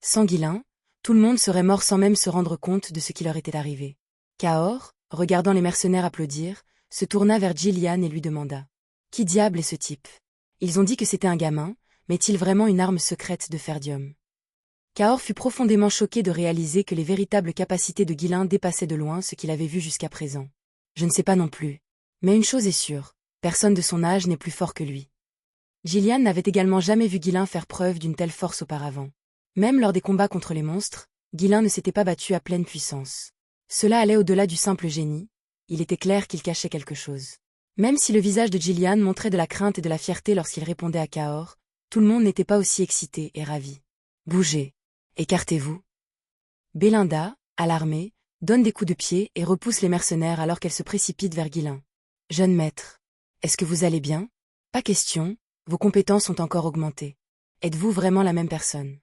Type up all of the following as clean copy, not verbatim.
Sans Guilin, tout le monde serait mort sans même se rendre compte de ce qui leur était arrivé. Cahors, regardant les mercenaires applaudir, se tourna vers Gillian et lui demanda. « Qui diable est ce type? Ils ont dit que c'était un gamin, mais est-il vraiment une arme secrète de Ferdium ?» Cahors fut profondément choqué de réaliser que les véritables capacités de Guilin dépassaient de loin ce qu'il avait vu jusqu'à présent. « Je ne sais pas non plus. Mais une chose est sûre, personne de son âge n'est plus fort que lui. » Gillian n'avait également jamais vu Guilin faire preuve d'une telle force auparavant. Même lors des combats contre les monstres, Guilin ne s'était pas battu à pleine puissance. Cela allait au-delà du simple génie, il était clair qu'il cachait quelque chose. Même si le visage de Gillian montrait de la crainte et de la fierté lorsqu'il répondait à Cahors, tout le monde n'était pas aussi excité et ravi. « Bougez. Écartez-vous. » Belinda, alarmée, donne des coups de pied et repousse les mercenaires alors qu'elle se précipite vers Guilin. « Jeune maître. Est-ce que vous allez bien? Pas question, vos compétences ont encore augmenté. Êtes-vous vraiment la même personne? »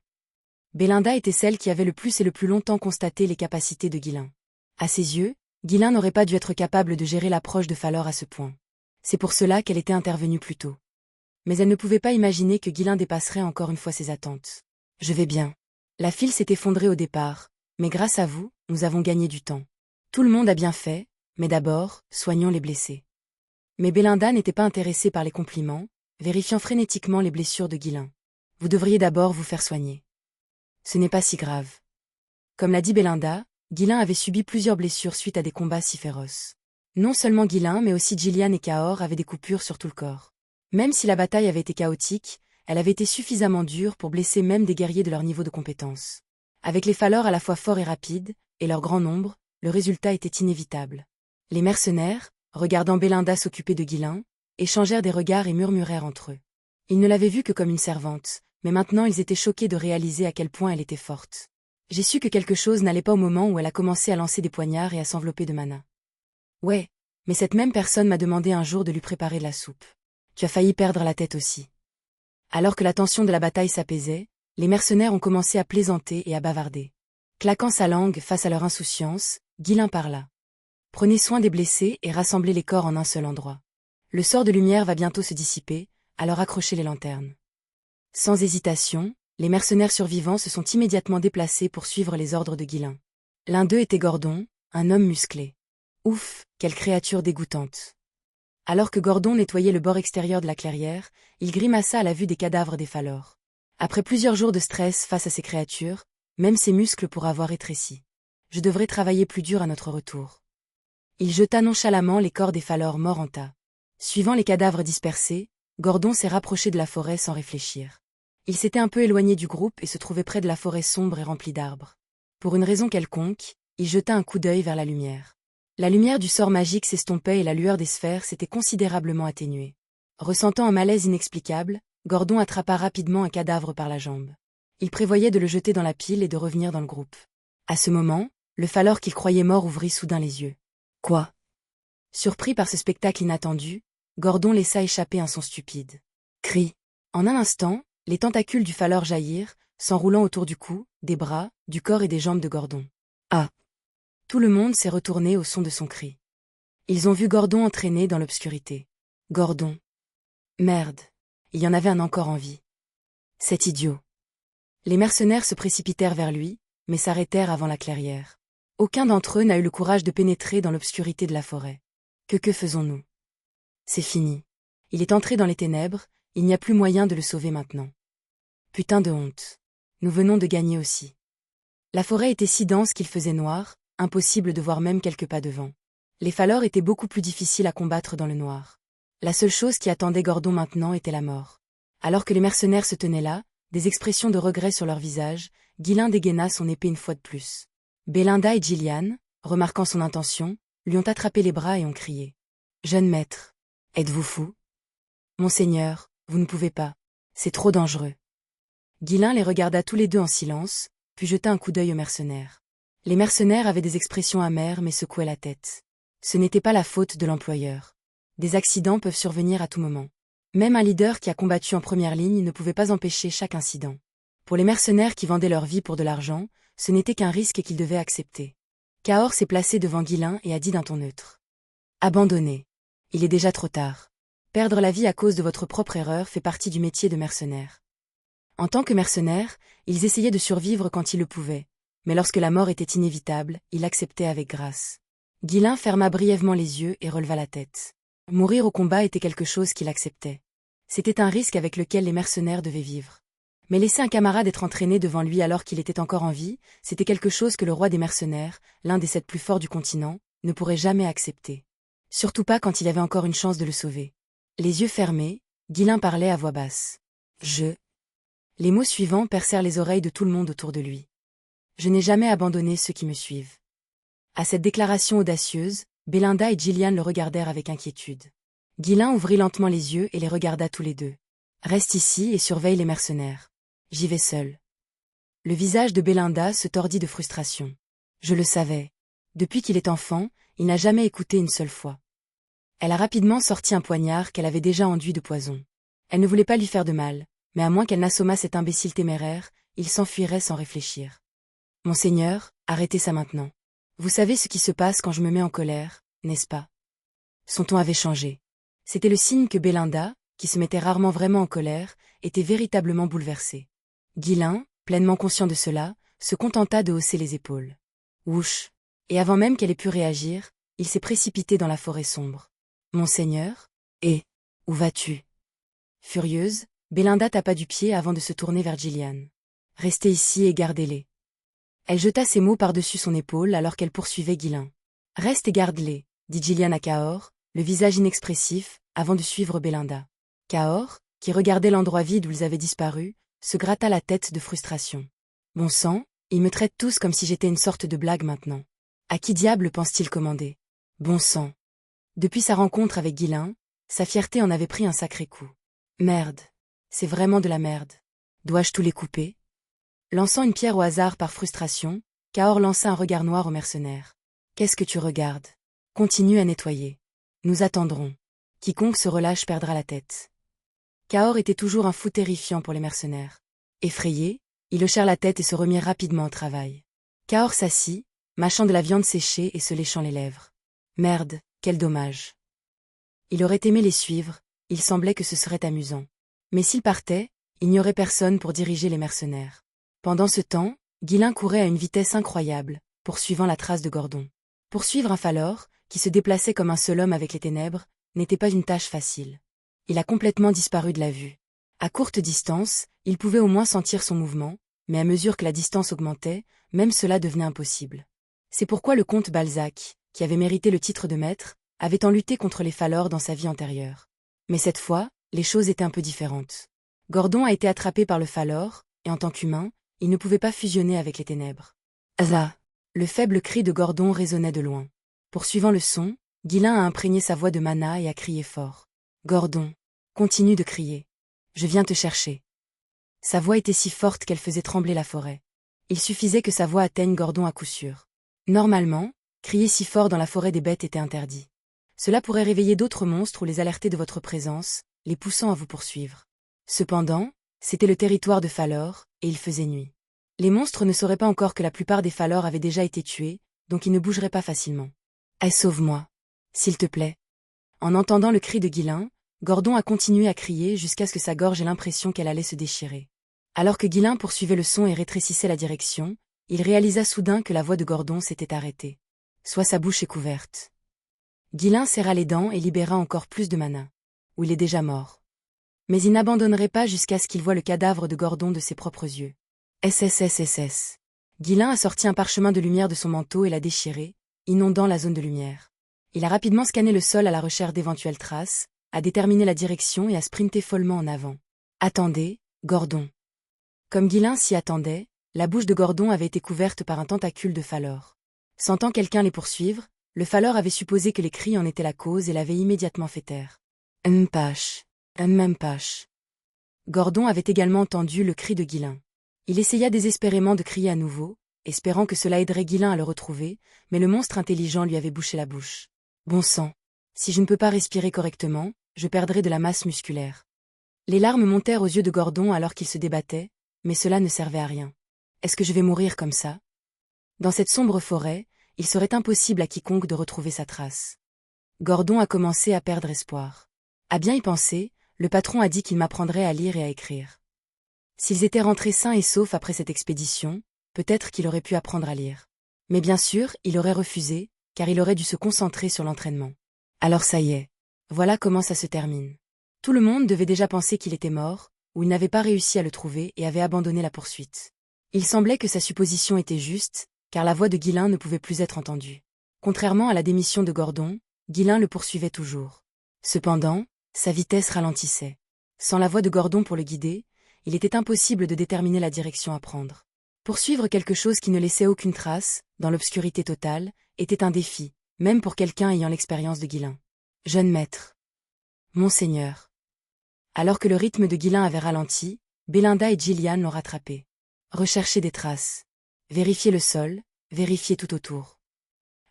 Belinda était celle qui avait le plus et le plus longtemps constaté les capacités de Guilin. À ses yeux, Guilin n'aurait pas dû être capable de gérer l'approche de Falor à ce point. C'est pour cela qu'elle était intervenue plus tôt. Mais elle ne pouvait pas imaginer que Guilin dépasserait encore une fois ses attentes. « Je vais bien. La file s'est effondrée au départ, mais grâce à vous, nous avons gagné du temps. Tout le monde a bien fait, mais d'abord, soignons les blessés. » Mais Belinda n'était pas intéressée par les compliments, vérifiant frénétiquement les blessures de Guilin. « Vous devriez d'abord vous faire soigner. Ce n'est pas si grave. » Comme l'a dit Belinda, Guilin avait subi plusieurs blessures suite à des combats si féroces. Non seulement Guilin mais aussi Gillian et Cahors avaient des coupures sur tout le corps. Même si la bataille avait été chaotique, elle avait été suffisamment dure pour blesser même des guerriers de leur niveau de compétence. Avec les Falor à la fois forts et rapides, et leur grand nombre, le résultat était inévitable. Les mercenaires, regardant Belinda s'occuper de Guilin, échangèrent des regards et murmurèrent entre eux. Ils ne l'avaient vue que comme une servante, mais maintenant ils étaient choqués de réaliser à quel point elle était forte. J'ai su que quelque chose n'allait pas au moment où elle a commencé à lancer des poignards et à s'envelopper de mana. Ouais, mais cette même personne m'a demandé un jour de lui préparer de la soupe. Tu as failli perdre la tête aussi. Alors que la tension de la bataille s'apaisait, les mercenaires ont commencé à plaisanter et à bavarder. Claquant sa langue face à leur insouciance, Guilin parla. Prenez soin des blessés et rassemblez les corps en un seul endroit. Le sort de lumière va bientôt se dissiper, alors accrochez les lanternes. Sans hésitation, les mercenaires survivants se sont immédiatement déplacés pour suivre les ordres de Guilin. L'un d'eux était Gordon, un homme musclé. Ouf, quelle créature dégoûtante. Alors que Gordon nettoyait le bord extérieur de la clairière, il grimaça à la vue des cadavres des Falor. Après plusieurs jours de stress face à ces créatures, même ses muscles pourraient avoir rétréci. Je devrais travailler plus dur à notre retour. Il jeta nonchalamment les corps des Falor morts en tas. Suivant les cadavres dispersés, Gordon s'est rapproché de la forêt sans réfléchir. Il s'était un peu éloigné du groupe et se trouvait près de la forêt sombre et remplie d'arbres. Pour une raison quelconque, il jeta un coup d'œil vers la lumière. La lumière du sort magique s'estompait et la lueur des sphères s'était considérablement atténuée. Ressentant un malaise inexplicable, Gordon attrapa rapidement un cadavre par la jambe. Il prévoyait de le jeter dans la pile et de revenir dans le groupe. À ce moment, le Falor qu'il croyait mort ouvrit soudain les yeux. Quoi? Surpris par ce spectacle inattendu, Gordon laissa échapper un son stupide. Cri. En un instant, les tentacules du Falor jaillirent, s'enroulant autour du cou, des bras, du corps et des jambes de Gordon. Ah! Tout le monde s'est retourné au son de son cri. Ils ont vu Gordon entraîné dans l'obscurité. Gordon. Merde. Il y en avait un encore en vie. Cet idiot. Les mercenaires se précipitèrent vers lui, mais s'arrêtèrent avant la clairière. Aucun d'entre eux n'a eu le courage de pénétrer dans l'obscurité de la forêt. Que faisons-nous? C'est fini. Il est entré dans les ténèbres, il n'y a plus moyen de le sauver maintenant. Putain de honte. Nous venons de gagner aussi. La forêt était si dense qu'il faisait noir, impossible de voir même quelques pas devant. Les Falor étaient beaucoup plus difficiles à combattre dans le noir. La seule chose qui attendait Gordon maintenant était la mort. Alors que les mercenaires se tenaient là, des expressions de regret sur leurs visages, Guilin dégaina son épée une fois de plus. Belinda et Gillian, remarquant son intention, lui ont attrapé les bras et ont crié. « Jeune maître, êtes-vous fou? Monseigneur, vous ne pouvez pas. C'est trop dangereux. » Guilin les regarda tous les deux en silence, puis jeta un coup d'œil aux mercenaires. Les mercenaires avaient des expressions amères mais secouaient la tête. Ce n'était pas la faute de l'employeur. Des accidents peuvent survenir à tout moment. Même un leader qui a combattu en première ligne ne pouvait pas empêcher chaque incident. Pour les mercenaires qui vendaient leur vie pour de l'argent, ce n'était qu'un risque qu'ils devaient accepter. Cahors s'est placé devant Guilin et a dit d'un ton neutre. « Abandonnez. Il est déjà trop tard. Perdre la vie à cause de votre propre erreur fait partie du métier de mercenaire. En tant que mercenaires, ils essayaient de survivre quand ils le pouvaient, mais lorsque la mort était inévitable, ils l'acceptaient avec grâce. Guilain ferma brièvement les yeux et releva la tête. Mourir au combat était quelque chose qu'il acceptait. C'était un risque avec lequel les mercenaires devaient vivre. Mais laisser un camarade être entraîné devant lui alors qu'il était encore en vie, c'était quelque chose que le roi des mercenaires, l'un des 7 plus forts du continent, ne pourrait jamais accepter. Surtout pas quand il avait encore une chance de le sauver. Les yeux fermés, Guilain parlait à voix basse. Les mots suivants percèrent les oreilles de tout le monde autour de lui. Je n'ai jamais abandonné ceux qui me suivent. À cette déclaration audacieuse, Belinda et Gillian le regardèrent avec inquiétude. Guilain ouvrit lentement les yeux et les regarda tous les deux. Reste ici et surveille les mercenaires. J'y vais seul. Le visage de Belinda se tordit de frustration. Je le savais. Depuis qu'il est enfant, il n'a jamais écouté une seule fois. Elle a rapidement sorti un poignard qu'elle avait déjà enduit de poison. Elle ne voulait pas lui faire de mal, mais à moins qu'elle n'assommât cet imbécile téméraire, il s'enfuirait sans réfléchir. Monseigneur, arrêtez ça maintenant. Vous savez ce qui se passe quand je me mets en colère, n'est-ce pas? Son ton avait changé. C'était le signe que Belinda, qui se mettait rarement vraiment en colère, était véritablement bouleversée. Guilain, pleinement conscient de cela, se contenta de hausser les épaules. Ouch! Et avant même qu'elle ait pu réagir, il s'est précipité dans la forêt sombre. Monseigneur? Où vas-tu? Furieuse, Belinda tapa du pied avant de se tourner vers Gillian. Restez ici et gardez-les. Elle jeta ces mots par-dessus son épaule alors qu'elle poursuivait Guilain. Reste et garde-les, dit Gillian à Cahors, le visage inexpressif, avant de suivre Belinda. Cahors, qui regardait l'endroit vide où ils avaient disparu, se gratta la tête de frustration. Bon sang, ils me traitent tous comme si j'étais une sorte de blague maintenant. À qui diable pense-t-il commander? Bon sang. Depuis sa rencontre avec Guilain, sa fierté en avait pris un sacré coup. Merde. C'est vraiment de la merde. Dois-je tous les couper? Lançant une pierre au hasard par frustration, Cahors lança un regard noir au mercenaire. Qu'est-ce que tu regardes? Continue à nettoyer. Nous attendrons. Quiconque se relâche perdra la tête. Cahors était toujours un fou terrifiant pour les mercenaires. Effrayés, ils hochèrent la tête et se remirent rapidement au travail. Cahors s'assit, mâchant de la viande séchée et se léchant les lèvres. Merde, quel dommage. Il aurait aimé les suivre, il semblait que ce serait amusant. Mais s'il partait, il n'y aurait personne pour diriger les mercenaires. Pendant ce temps, Guilain courait à une vitesse incroyable, poursuivant la trace de Gordon. Poursuivre un falor, qui se déplaçait comme un seul homme avec les ténèbres, n'était pas une tâche facile. Il a complètement disparu de la vue. À courte distance, il pouvait au moins sentir son mouvement, mais à mesure que la distance augmentait, même cela devenait impossible. C'est pourquoi le comte Balzac, qui avait mérité le titre de maître, avait tant lutté contre les falors dans sa vie antérieure. Mais cette fois, les choses étaient un peu différentes. Gordon a été attrapé par le falor, et en tant qu'humain, il ne pouvait pas fusionner avec les ténèbres. Là! Le faible cri de Gordon résonnait de loin. Poursuivant le son, Guilain a imprégné sa voix de mana et a crié fort. Gordon! Continue de crier. Je viens te chercher. Sa voix était si forte qu'elle faisait trembler la forêt. Il suffisait que sa voix atteigne Gordon à coup sûr. Normalement, crier si fort dans la forêt des bêtes était interdit. Cela pourrait réveiller d'autres monstres ou les alerter de votre présence, les poussant à vous poursuivre. Cependant, c'était le territoire de Falor, et il faisait nuit. Les monstres ne sauraient pas encore que la plupart des Falor avaient déjà été tués, donc ils ne bougeraient pas facilement. « Sauve-moi. S'il te plaît. » En entendant le cri de Guilain, Gordon a continué à crier jusqu'à ce que sa gorge ait l'impression qu'elle allait se déchirer. Alors que Guilain poursuivait le son et rétrécissait la direction, il réalisa soudain que la voix de Gordon s'était arrêtée. Soit sa bouche est couverte. Guilain serra les dents et libéra encore plus de mana. Ou il est déjà mort. Mais il n'abandonnerait pas jusqu'à ce qu'il voie le cadavre de Gordon de ses propres yeux. SSSSS. Guilain a sorti un parchemin de lumière de son manteau et l'a déchiré, inondant la zone de lumière. Il a rapidement scanné le sol à la recherche d'éventuelles traces, a déterminé la direction et a sprinté follement en avant. Attendez, Gordon. Comme Guilain s'y attendait, la bouche de Gordon avait été couverte par un tentacule de falor. Sentant quelqu'un les poursuivre, le falor avait supposé que les cris en étaient la cause et l'avait immédiatement fait taire. Mpache. Mpache. Gordon avait également entendu le cri de Guilain. Il essaya désespérément de crier à nouveau, espérant que cela aiderait Guilain à le retrouver, mais le monstre intelligent lui avait bouché la bouche. Bon sang. Si je ne peux pas respirer correctement, je perdrai de la masse musculaire. Les larmes montèrent aux yeux de Gordon alors qu'il se débattait, mais cela ne servait à rien. Est-ce que je vais mourir comme ça? Dans cette sombre forêt, il serait impossible à quiconque de retrouver sa trace. Gordon a commencé à perdre espoir. À bien y penser, le patron a dit qu'il m'apprendrait à lire et à écrire. S'ils étaient rentrés sains et saufs après cette expédition, peut-être qu'il aurait pu apprendre à lire. Mais bien sûr, il aurait refusé, car il aurait dû se concentrer sur l'entraînement. Alors ça y est. Voilà comment ça se termine. Tout le monde devait déjà penser qu'il était mort, ou il n'avait pas réussi à le trouver et avait abandonné la poursuite. Il semblait que sa supposition était juste, car la voix de Guillain ne pouvait plus être entendue. Contrairement à la démission de Gordon, Guillain le poursuivait toujours. Cependant, sa vitesse ralentissait. Sans la voix de Gordon pour le guider, il était impossible de déterminer la direction à prendre. Poursuivre quelque chose qui ne laissait aucune trace, dans l'obscurité totale, était un défi, même pour quelqu'un ayant l'expérience de Guillain. Jeune maître. Monseigneur. Alors que le rythme de Guillain avait ralenti, Belinda et Gillian l'ont rattrapé. Rechercher des traces. Vérifier le sol, vérifier tout autour.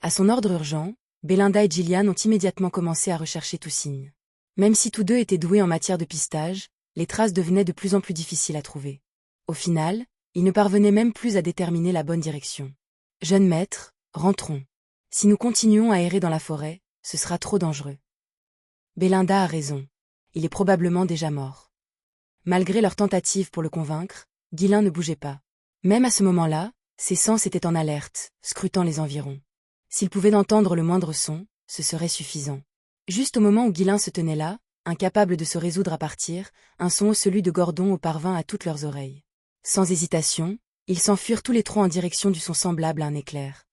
À son ordre urgent, Belinda et Gillian ont immédiatement commencé à rechercher tout signe. Même si tous deux étaient doués en matière de pistage, les traces devenaient de plus en plus difficiles à trouver. Au final, ils ne parvenaient même plus à déterminer la bonne direction. Jeune maître, rentrons. Si nous continuons à errer dans la forêt, ce sera trop dangereux. Belinda a raison. Il est probablement déjà mort. Malgré leurs tentatives pour le convaincre, Guillain ne bougeait pas. Même à ce moment-là, ses sens étaient en alerte, scrutant les environs. S'il pouvait entendre le moindre son, ce serait suffisant. Juste au moment où Guillain se tenait là, incapable de se résoudre à partir, un son, celui de Gordon, parvint à toutes leurs oreilles. Sans hésitation, ils s'enfuirent tous les trois en direction du son semblable à un éclair.